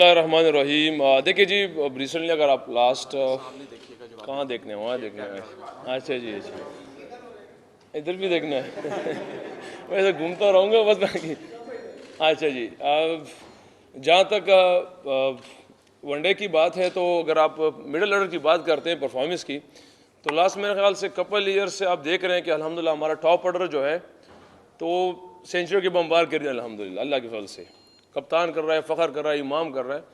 रहीम। देखिए जी, रिसेंटली अगर आप लास्ट कहाँ देखने वहाँ देखना है। अच्छा जी, अच्छा, इधर भी देखना है। वैसे घूमता रहूँगा बस बाकी। अच्छा जी, जहाँ तक वनडे की बात है तो अगर आप मिडिल ऑर्डर की बात करते हैं परफॉर्मेंस की, तो लास्ट मेरे ख्याल से कपल ईयर से आप देख रहे हैं कि अल्हम्दुलिल्लाह हमारा टॉप ऑर्डर जो है तो सेंचुरी की बम्बार कर रही है अल्हम्दुलिल्लाह, अल्लाह के फजल से कप्तान कर रहा है, फ़ख्र कर रहा है, इमाम कर रहा है।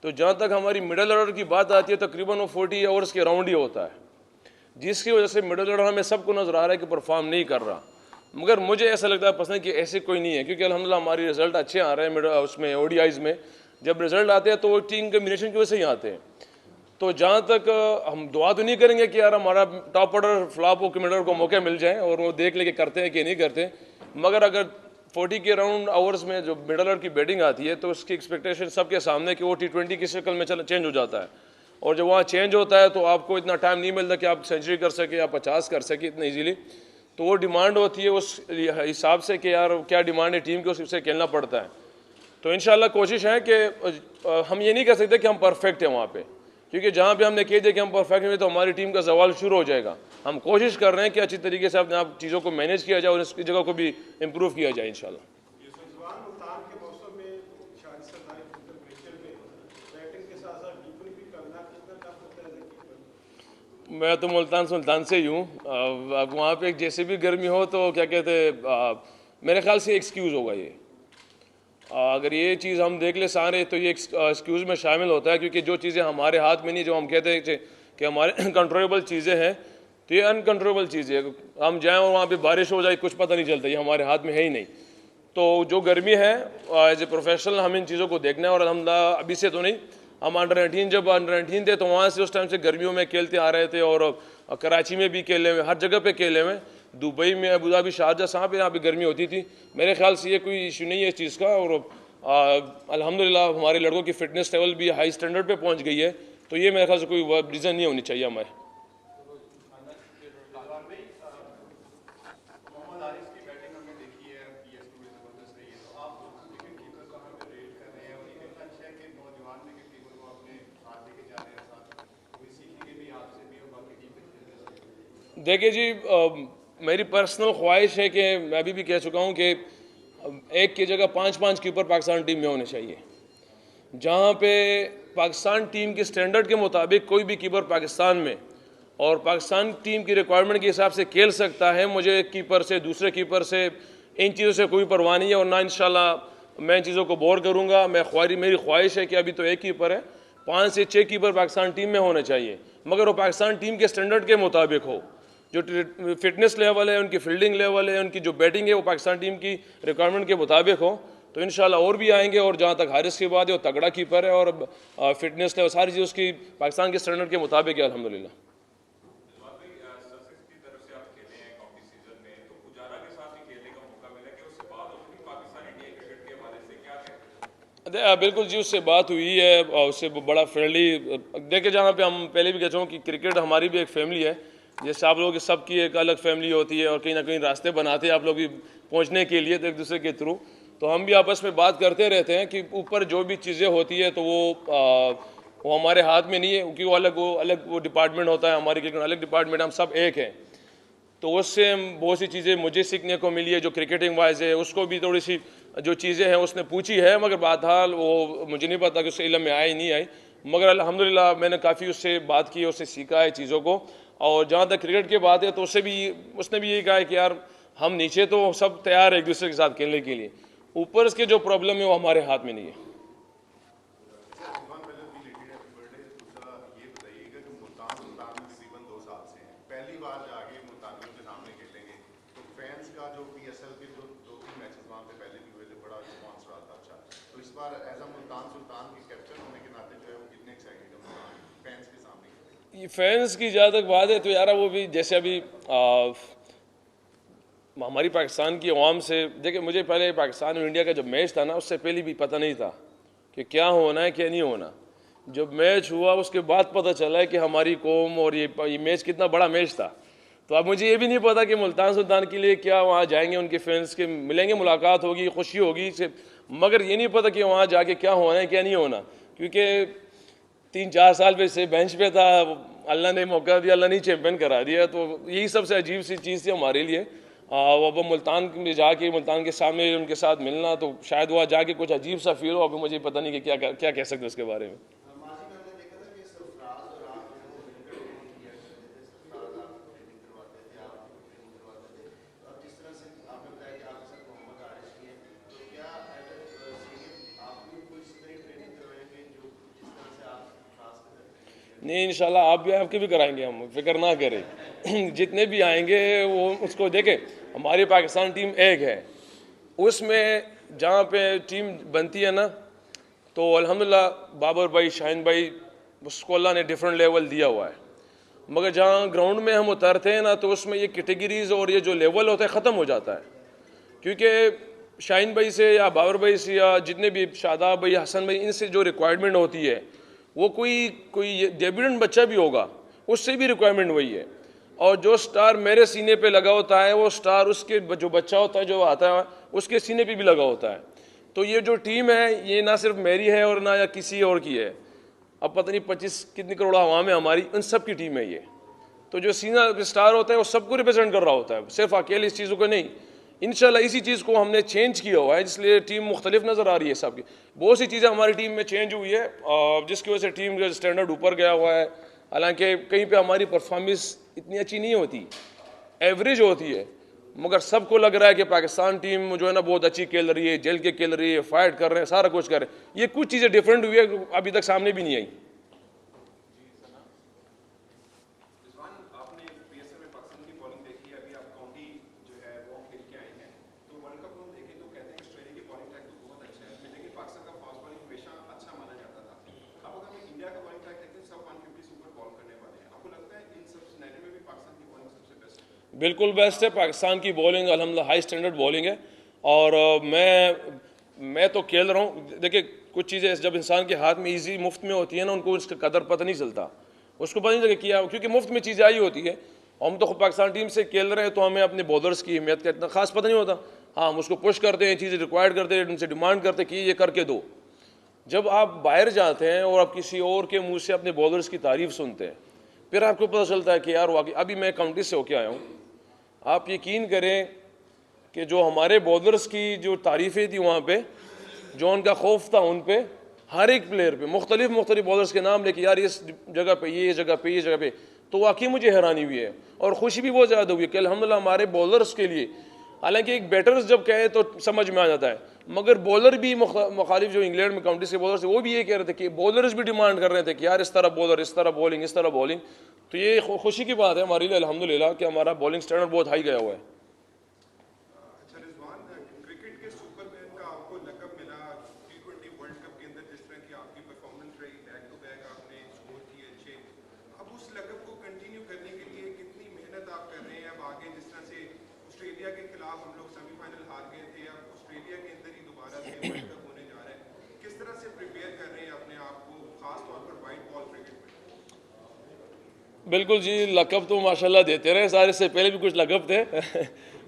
तो जहाँ तक हमारी मिडिल ऑर्डर की बात आती है तकरीबन वो 40 ओवर्स के राउंड ही होता है, जिसकी वजह से मिडिल ऑर्डर हमें सबको नज़र आ रहा है कि परफॉर्म नहीं कर रहा। मगर मुझे ऐसा लगता है पसंद कि ऐसे कोई नहीं है, क्योंकि अल्हम्दुलिल्लाह हमारी रिजल्ट अच्छे आ रहे हैं उसमें ओडीआईज़ में। जब रिजल्ट आते हैं तो वो टीम कम्बिनेशन की वजह से ही आते हैं। तो जहाँ तक हम दुआ तो नहीं करेंगे कि यार हमारा टॉप ऑर्डर फ्लॉप हो, मिडल को मौके मिल जाए और वो देख ले कि करते हैं कि नहीं करते। मगर अगर 40 के राउंड आवर्स में जो मिडल ऑर्डर की बैटिंग आती है तो उसकी एक्सपेक्टेशन सबके सामने कि वो T20 की शक्ल में चेंज हो जाता है, और जब वहाँ चेंज होता है तो आपको इतना टाइम नहीं मिलता कि आप सेंचुरी कर सके या 50 कर सके इतने इजीली। तो वो डिमांड होती है उस हिसाब से कि यार क्या डिमांड है टीम की, उससे खेलना पड़ता है। तो इंशाल्लाह कोशिश है कि हम ये नहीं कह सकते कि हम परफेक्ट हैं वहाँ पे, क्योंकि जहाँ पे हमने कह दिया कि हम परफेक्ट हैं तो हमारी टीम का सवाल शुरू हो जाएगा। हम कोशिश कर रहे हैं कि अच्छी तरीके से अपने आप चीज़ों को मैनेज किया जाए और इसकी जगह को भी इम्प्रूव किया जाए इंशाल्लाह। मैं तो मुल्तान सुल्तान से ही हूँ। अब वहाँ पे जैसे भी गर्मी हो तो क्या कहते हैं, मेरे ख्याल से एक्सक्यूज़ होगा ये। अगर ये चीज़ हम देख ले सारे तो ये एक्सक्यूज़ में शामिल होता है, क्योंकि जो चीज़ें हमारे हाथ में नहीं, जो हम कहते हैं कि हमारे कंट्रोलेबल चीज़ें हैं, तो ये अनकंट्रोलेबल चीज़ें हैं। हम जाएँ और वहाँ पे बारिश हो जाए कुछ पता नहीं चलता, ये हमारे हाथ में है ही नहीं। तो जो गर्मी है एज ए प्रोफेशनल हम इन चीज़ों को देखना है। और अल्हम्दुलिल्लाह अभी से तो नहीं, हम जब अंडर 19 थे तो वहाँ से उस टाइम से गर्मियों में खेलते आ रहे थे, और कराची में भी खेले हुए, हर जगह पे खेले हुए, दुबई में, अबू धाबी, शारजा, जहाँ पे यहाँ पे गर्मी होती थी। मेरे ख्याल से ये कोई इशू नहीं है इस चीज़ का। और अल्हम्दुलिल्लाह हमारे लड़कों की फ़िटनेस लेवल भी हाई स्टैंडर्ड पे पहुँच गई है। तो ये मेरे ख्याल से कोई रीज़न नहीं होनी चाहिए हमारे। देखिए जी, मेरी पर्सनल ख्वाहिश है कि मैं अभी भी कह चुका हूँ कि एक की जगह 5-5 कीपर पाकिस्तान टीम में होने चाहिए, जहाँ पे पाकिस्तान टीम के स्टैंडर्ड के मुताबिक कोई भी कीपर पाकिस्तान में और पाकिस्तान टीम की रिक्वायरमेंट के हिसाब से खेल सकता है। मुझे एक कीपर से, दूसरे कीपर से, इन चीज़ों से कोई परवाह नहीं है, और ना इंशाल्लाह मैं इन चीज़ों को बोर करूँगा। मेरी ख्वाहिश है कि अभी तो एक कीपर है, 5 से 6 कीपर पाकिस्तान टीम में होने चाहिए, मगर वो पाकिस्तान टीम के स्टैंडर्ड के मुताबिक हो। जो फिटनेस लेवल है, उनकी फील्डिंग लेवल है, उनकी जो बैटिंग है, वो पाकिस्तान टीम की रिक्वायरमेंट के मुताबिक हो। तो इंशाल्लाह और भी आएंगे। और जहाँ तक हारिस की बात है, वो तगड़ा कीपर है और फिटनेस लेवल सारी चीज़ उसकी पाकिस्तान के स्टैंडर्ड के मुताबिक है अल्हम्दुलिल्लाह। बिल्कुल जी, उससे बात हुई है और उससे बड़ा फ्रेंडली। देखिए, जहाँ पे हम पहले भी कह चुका हूँ कि क्रिकेट हमारी भी एक फैमिली है। जैसे आप लोगों की सबकी एक अलग फैमिली होती है और कहीं ना कहीं रास्ते बनाते हैं आप लोग भी पहुँचने के लिए, तो एक दूसरे के थ्रू तो हम भी आपस में बात करते रहते हैं कि ऊपर जो भी चीज़ें होती है तो वो हमारे हाथ में नहीं है, क्योंकि वो डिपार्टमेंट होता है, हमारी क्रिकेट अलग डिपार्टमेंट, हम सब एक हैं। तो उससे बहुत सी चीज़ें मुझे सीखने को मिली है जो क्रिकेटिंग वाइज है। उसको भी थोड़ी सी जो चीज़ें हैं उसने पूछी है, मगर बहरहाल वो मुझे नहीं पता कि उससे इल्म में आई नहीं आई, मगर अल्हम्दुलिल्लाह मैंने काफ़ी उससे बात की, उससे सीखा है चीज़ों को। और जहाँ तक क्रिकेट की बात है तो उसने भी यही कहा है कि यार हम नीचे तो सब तैयार है एक दूसरे के साथ खेलने के लिए, ऊपर इसके जो प्रॉब्लम है वो हमारे हाथ में नहीं है। ये फैंस की जहाँ तक बात है तो यार वो भी जैसे अभी हमारी पाकिस्तान की अवाम से, देखिए मुझे पहले पाकिस्तान और इंडिया का जब मैच था ना, उससे पहले भी पता नहीं था कि क्या होना है क्या नहीं होना। जब मैच हुआ उसके बाद पता चला है कि हमारी कौम और ये मैच कितना बड़ा मैच था। तो अब मुझे ये भी नहीं पता कि मुल्तान सुल्तान के लिए क्या वहाँ जाएंगे, उनके फैंस के मिलेंगे, मुलाकात होगी, खुशी होगी, मगर ये नहीं पता कि वहाँ जाके क्या होना है क्या नहीं होना, क्योंकि 3-4 साल पे से बेंच पे था, अल्लाह ने मौका दिया, अल्लाह ने चैम्पियन करा दिया। तो यही सबसे अजीब सी चीज़ थी हमारे लिए। अब मुल्तान में जाके मुल्तान के सामने उनके साथ मिलना, तो शायद वहाँ जाके कुछ अजीब सा फील हो। अभी मुझे पता नहीं कि क्या क्या कह सकते उसके बारे में। नहीं, इंशाल्लाह आप भी आपके भी कराएंगे, हम फिक्र ना करें। जितने भी आएंगे वो उसको देखें। हमारी पाकिस्तान टीम एक है, उसमें जहाँ पे टीम बनती है ना, तो अल्हम्दुलिल्लाह बाबर भाई, शाहीन भाई, उसको अल्लाह ने डिफरेंट लेवल दिया हुआ है। मगर जहाँ ग्राउंड में हम उतरते हैं ना, तो उसमें ये कैटेगरीज और ये जो लेवल होता है ख़त्म हो जाता है। क्योंकि शाहीन भाई से या बाबर भाई से या जितने भी शादाब भाई, हसन भाई, इनसे जो रिक्वायरमेंट होती है, वो कोई डेब्यूटेंट बच्चा भी होगा उससे भी रिक्वायरमेंट वही है। और जो स्टार मेरे सीने पे लगा होता है, वो स्टार उसके जो बच्चा होता है जो आता है उसके सीने पे भी लगा होता है। तो ये जो टीम है, ये ना सिर्फ मेरी है और ना या किसी और की है। अब पता नहीं 25 कितनी करोड़ आवाम है हमारी, उन सब की टीम है ये। तो जो सीनियर स्टार होता है वो सबको रिप्रेजेंट कर रहा होता है, सिर्फ अकेले इस चीज़ों को नहीं। इंशाल्लाह इसी चीज़ को हमने चेंज किया हुआ है, इसलिए टीम मुख्तलिफ नज़र आ रही है सबकी। बहुत सी चीज़ें हमारी टीम में चेंज हुई है, जिसकी वजह से टीम का स्टैंडर्ड ऊपर गया हुआ है। हालांकि कहीं पे हमारी परफॉर्मेंस इतनी अच्छी नहीं होती, एवरेज होती है, मगर सबको लग रहा है कि पाकिस्तान टीम जो है ना बहुत अच्छी खेल रही है, जल के खेल रही है, फाइट कर रहे हैं, सारा कुछ कर रहे हैं। ये कुछ चीज़ें डिफरेंट हुई है, अभी तक सामने भी नहीं आई। बिल्कुल बेस्ट है पाकिस्तान की बॉलिंग, अल्हम्दुलिल्लाह हाई स्टैंडर्ड बॉलिंग है। और मैं तो खेल रहा हूँ। देखिए, कुछ चीज़ें जब इंसान के हाथ में इजी मुफ्त में होती है ना, उनको उसका कदर पता नहीं चलता, उसको पता नहीं चलता किया, क्योंकि मुफ्त में चीज़ें आई होती है। हम तो पाकिस्तान टीम से खेल रहे हैं, तो हमें अपने बॉलर्स की अहमियत का इतना खास पता नहीं होता। हाँ, हम उसको पुश करते हैं, चीज़ें रिक्वायर्ड करते हैं, उनसे डिमांड करते हैं कि ये करके दो। जब आप बाहर जाते हैं और आप किसी और के मुँह से अपने बॉलर्स की तारीफ सुनते हैं, फिर आपको पता चलता है कि यार वाकई। अभी मैं काउंटी से होके आया हूँ, आप यकीन करें कि जो हमारे बॉलर्स की जो तारीफ़ें थी वहाँ पे, जो उनका खौफ था उन पे, हर एक प्लेयर पे मुख्तलिफ बॉलर्स के नाम लेके, यार इस जगह पे, ये जगह पे, ये जगह पे, तो वाकई मुझे हैरानी हुई है और खुशी भी बहुत ज़्यादा हुई है कि अल्हम्दुलिल्लाह हमारे बॉलर्स के लिए। हालांकि एक बैटर्स जब कहे तो समझ में आ जाता है, मगर बॉलर भी मुखालिफ जो इंग्लैंड में काउंटी से बॉलर्स है, वो भी ये कह रहे थे कि बॉलर्स भी डिमांड कर रहे थे कि यार इस तरह बॉलर, इस तरह बॉलिंग, इस तरह बॉलिंग। तो ये खुशी की बात है हमारे लिए अल्हम्दुलिल्लाह कि हमारा बॉलिंग स्टैंडर्ड बहुत हाई गया हुआ है। बिल्कुल जी, लकब तो माशाल्लाह देते रहे सारे, से पहले भी कुछ लकब थे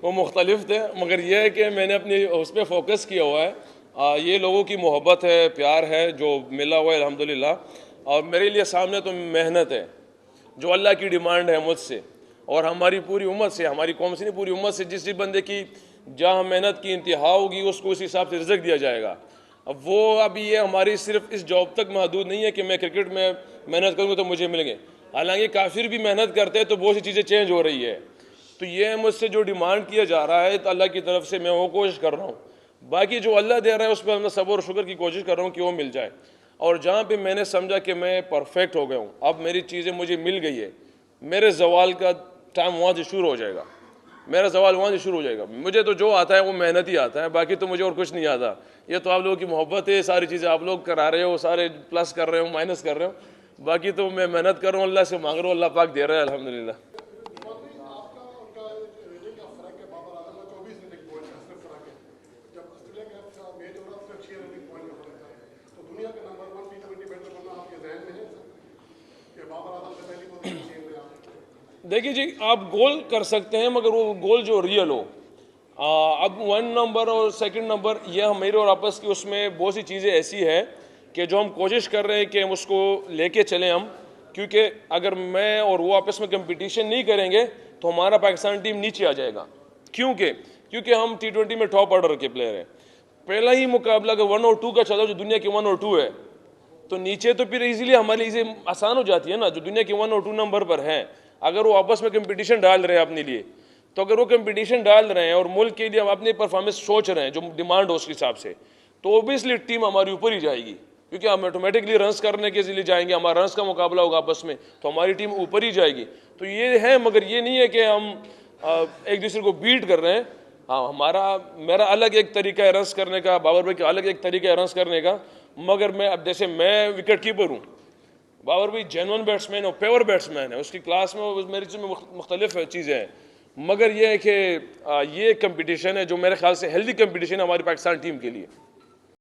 वो मुख्तलिफ थे, मगर यह है कि मैंने अपनी उस पर फोकस किया हुआ है। ये लोगों की मोहब्बत है, प्यार है जो मिला हुआ है अल्हम्दुलिल्लाह। और मेरे लिए सामने तो मेहनत है, जो अल्लाह की डिमांड है मुझसे और हमारी पूरी उम्मत से, हमारी कौम से नहीं, पूरी उम्मत से। जिस बंदे की जहाँ मेहनत की इंतहा होगी, उसको उस हिसाब से रिज़्क दिया जाएगा। अब वो अभी ये हमारी सिर्फ इस जॉब तक महदूद नहीं है कि मैं क्रिकेट में मेहनत करूँगा तो मुझे मिलेंगे। हालांकि काफिर भी मेहनत करते हैं तो बहुत सी चीज़ें चेंज हो रही है। तो ये मुझसे जो डिमांड किया जा रहा है, तो अल्लाह की तरफ से मैं वो कोशिश कर रहा हूँ। बाकी जो अल्लाह दे रहा है उस पर मैं सब्र और शुक्र की कोशिश कर रहा हूँ कि वो मिल जाए। और जहाँ पे मैंने समझा कि मैं परफेक्ट हो गया हूँ, अब मेरी चीज़ें मुझे मिल गई है, मेरे जवाल का टाइम वहाँ से शुरू हो जाएगा, मेरा सवाल वहाँ से शुरू हो जाएगा। मुझे तो जो आता है वो मेहनत ही आता है, बाकी तो मुझे और कुछ नहीं आता। ये तो आप लोगों की मोहब्बत है, सारी चीज़ें आप लोग करा रहे हो, सारे प्लस कर रहे हो, माइनस कर रहे हो। बाकी तो मैं मेहनत कर रहा हूँ, अल्लाह से मांग रहा हूँ, अल्लाह पाक दे रहा है अल्हम्दुलिल्लाह। देखिए जी, आप गोल कर सकते हैं, मगर वो गोल जो रियल हो। अब 1 नंबर और 2nd नंबर, यह मेरे और आपस की उसमें बहुत सी चीज़ें ऐसी है कि जो हम कोशिश कर रहे हैं कि हम उसको लेके चलें हम, क्योंकि अगर मैं और वो आपस में कंपटीशन नहीं करेंगे तो हमारा पाकिस्तान टीम नीचे आ जाएगा। क्योंकि हम T20 में टॉप ऑर्डर के प्लेयर हैं। पहला ही मुकाबला अगर 1 और 2 का चला, जो दुनिया की 1 और 2 है, तो नीचे तो फिर इजीली हमारे लिए आसान हो जाती है ना, जो दुनिया के 1 और 2 नंबर पर हैं। अगर वो आपस में कंपटीशन डाल रहे हैं अपने लिए, तो अगर वो कंपटीशन डाल रहे हैं और मुल्क के लिए हम अपनी परफॉर्मेंस सोच रहे हैं जो डिमांड हो उसके हिसाब से, तो ओबियसली टीम हमारी ऊपर ही जाएगी, क्योंकि हम ऑटोमेटिकली रन्स करने के लिए जाएंगे, हमारा रन्स का मुकाबला होगा आपस में, तो हमारी टीम ऊपर ही जाएगी। तो ये है, मगर ये नहीं है कि हम एक दूसरे को बीट कर रहे हैं। हाँ, मेरा अलग एक तरीका है रन्स करने का, बाबर भाई का अलग एक तरीका है रन्स करने का। मगर मैं अब जैसे मैं विकेट कीपर हूँ, बाबर भाई जेन्युइन बैट्समैन और प्योर बैट्समैन है, उसकी क्लास में मेरी चीज़ में मुख्तलिफ चीज़ें हैं। मगर यह है कि ये कंपटीशन है जो मेरे ख्याल से हेल्दी कंपटीशन है हमारी पाकिस्तान टीम के लिए।